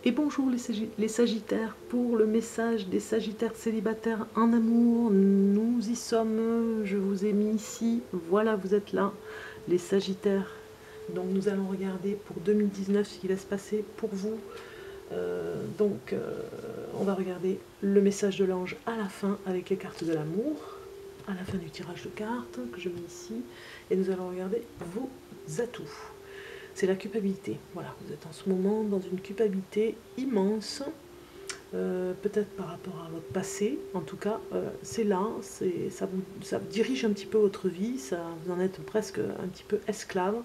Et bonjour les Sagittaires, pour le message des Sagittaires célibataires en amour, nous y sommes, je vous ai mis ici, voilà vous êtes là, les Sagittaires. Donc nous allons regarder pour 2019 ce qui va se passer pour vous. On va regarder le message de l'ange à la fin avec les cartes de l'amour, à la fin du tirage de cartes que je mets ici, et nous allons regarder vos atouts. C'est la culpabilité. Voilà, vous êtes en ce moment dans une culpabilité immense, peut-être par rapport à votre passé. En tout cas, c'est là, ça dirige un petit peu votre vie, vous en êtes presque un petit peu esclave.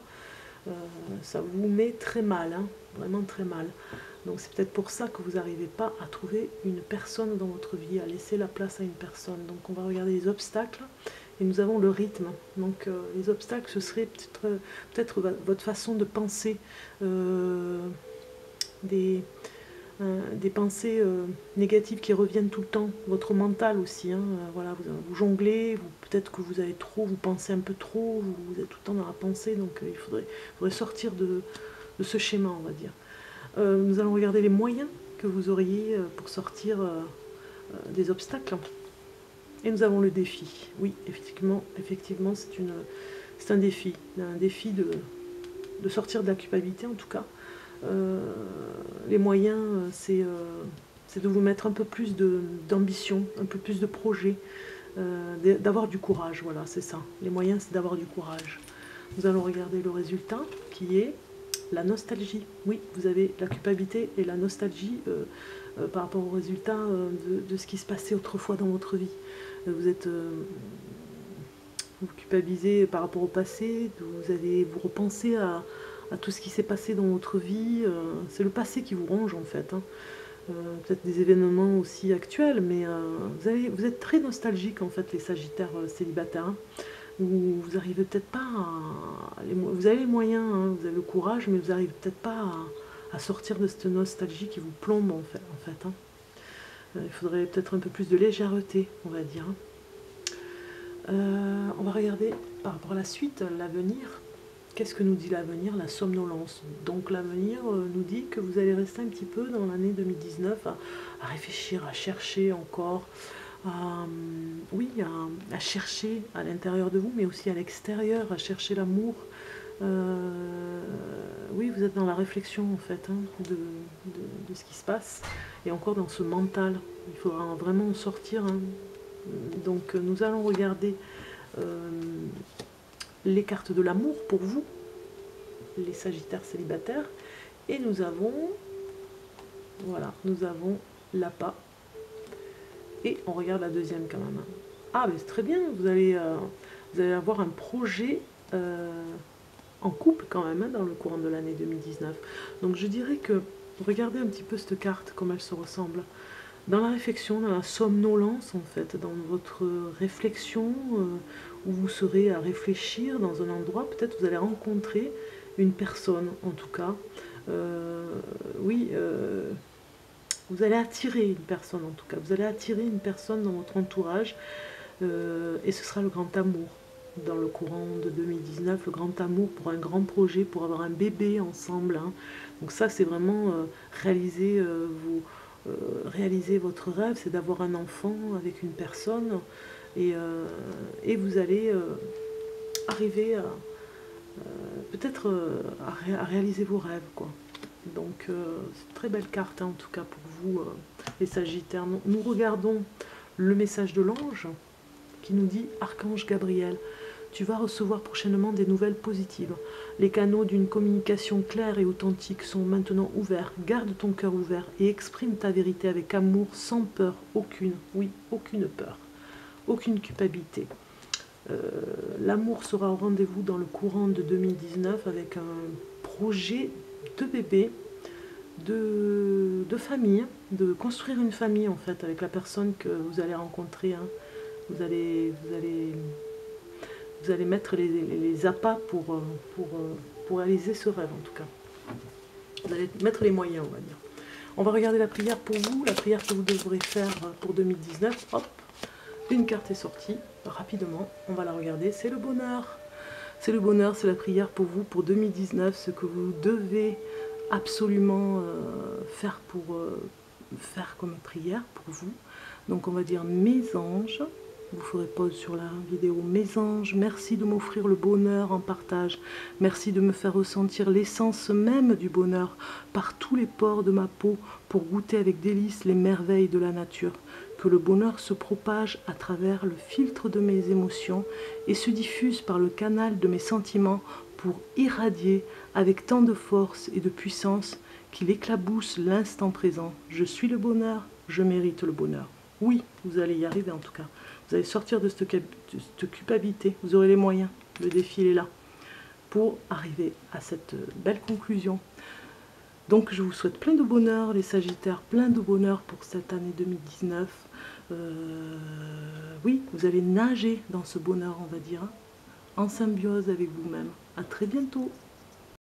Ça vous met très mal, hein, vraiment très mal. Donc c'est peut-être pour ça que vous n'arrivez pas à trouver une personne dans votre vie, à laisser la place à une personne. Donc on va regarder les obstacles. Et nous avons le rythme. Donc les obstacles, ce serait peut-être votre façon de penser, des pensées négatives qui reviennent tout le temps, votre mental aussi. Hein, voilà, vous jonglez, peut-être que vous pensez un peu trop, vous êtes tout le temps dans la pensée, donc il faudrait sortir de ce schéma, on va dire. Nous allons regarder les moyens que vous auriez pour sortir des obstacles. Et nous avons le défi. Oui, effectivement c'est un défi de sortir de la culpabilité en tout cas. Les moyens, c'est de vous mettre un peu plus d'ambition, un peu plus de projet, d'avoir du courage, voilà, c'est ça. Les moyens, c'est d'avoir du courage. Nous allons regarder le résultat qui est la nostalgie. Oui, vous avez la culpabilité et la nostalgie par rapport au résultat de ce qui se passait autrefois dans votre vie. Vous culpabilisez par rapport au passé, vous repensez à tout ce qui s'est passé dans votre vie. C'est le passé qui vous ronge en fait. Hein. Peut-être des événements aussi actuels, mais vous êtes très nostalgique en fait, les Sagittaires célibataires. Hein. Vous arrivez peut-être pas vous avez les moyens, hein, vous avez le courage, mais vous n'arrivez peut-être pas à sortir de cette nostalgie qui vous plombe en fait. Hein. Il faudrait peut-être un peu plus de légèreté, on va dire. On va regarder par rapport à la suite, l'avenir. Qu'est-ce que nous dit l'avenir? La somnolence. Donc l'avenir nous dit que vous allez rester un petit peu dans l'année 2019 à réfléchir, à chercher encore, à chercher à l'intérieur de vous, mais aussi à l'extérieur, à chercher l'amour. Oui, vous êtes dans la réflexion en fait, hein, de ce qui se passe, et encore dans ce mental. Il faudra vraiment sortir. Hein. Donc nous allons regarder les cartes de l'amour pour vous, les Sagittaires célibataires, et nous avons l'appât, et on regarde la deuxième quand même. Ah, mais c'est très bien, vous allez avoir un projet en couple quand même, hein, dans le courant de l'année 2019. Donc je dirais que, regardez un petit peu cette carte, comme elle se ressemble. Dans la réflexion, dans la somnolence en fait, dans votre réflexion, où vous serez à réfléchir dans un endroit, peut-être vous allez rencontrer une personne en tout cas. Vous allez attirer une personne en tout cas, vous allez attirer une personne dans votre entourage, et ce sera le grand amour. Dans le courant de 2019, le grand amour pour un grand projet, pour avoir un bébé ensemble. Hein. Donc ça c'est vraiment réaliser votre rêve, c'est d'avoir un enfant avec une personne, et vous allez arriver peut-être à réaliser vos rêves, quoi. Donc c'est une très belle carte, hein, en tout cas pour vous, les Sagittaires. Nous regardons le message de l'ange qui nous dit: Archange Gabriel, tu vas recevoir prochainement des nouvelles positives. Les canaux d'une communication claire et authentique sont maintenant ouverts. Garde ton cœur ouvert et exprime ta vérité avec amour, sans peur aucune. Oui, aucune peur, aucune culpabilité. L'amour sera au rendez-vous dans le courant de 2019 avec un projet de bébé, de famille, de construire une famille en fait avec la personne que vous allez rencontrer. Hein. Vous allez mettre les appâts pour réaliser ce rêve en tout cas. Vous allez mettre les moyens, on va dire. On va regarder la prière pour vous, la prière que vous devrez faire pour 2019. Hop, une carte est sortie, rapidement, on va la regarder. C'est le bonheur. C'est le bonheur, c'est la prière pour vous pour 2019, ce que vous devez absolument faire comme prière pour vous. Donc on va dire mes anges. Vous ferez pause sur la vidéo. Mes anges, merci de m'offrir le bonheur en partage. Merci de me faire ressentir l'essence même du bonheur par tous les pores de ma peau pour goûter avec délice les merveilles de la nature. Que le bonheur se propage à travers le filtre de mes émotions et se diffuse par le canal de mes sentiments pour irradier avec tant de force et de puissance qu'il éclabousse l'instant présent. Je suis le bonheur, je mérite le bonheur. Oui, vous allez y arriver en tout cas. Vous allez sortir de cette culpabilité, vous aurez les moyens, le défi est là, pour arriver à cette belle conclusion. Donc je vous souhaite plein de bonheur, les Sagittaires, plein de bonheur pour cette année 2019. Oui, vous allez nager dans ce bonheur, on va dire, en symbiose avec vous-même. À très bientôt.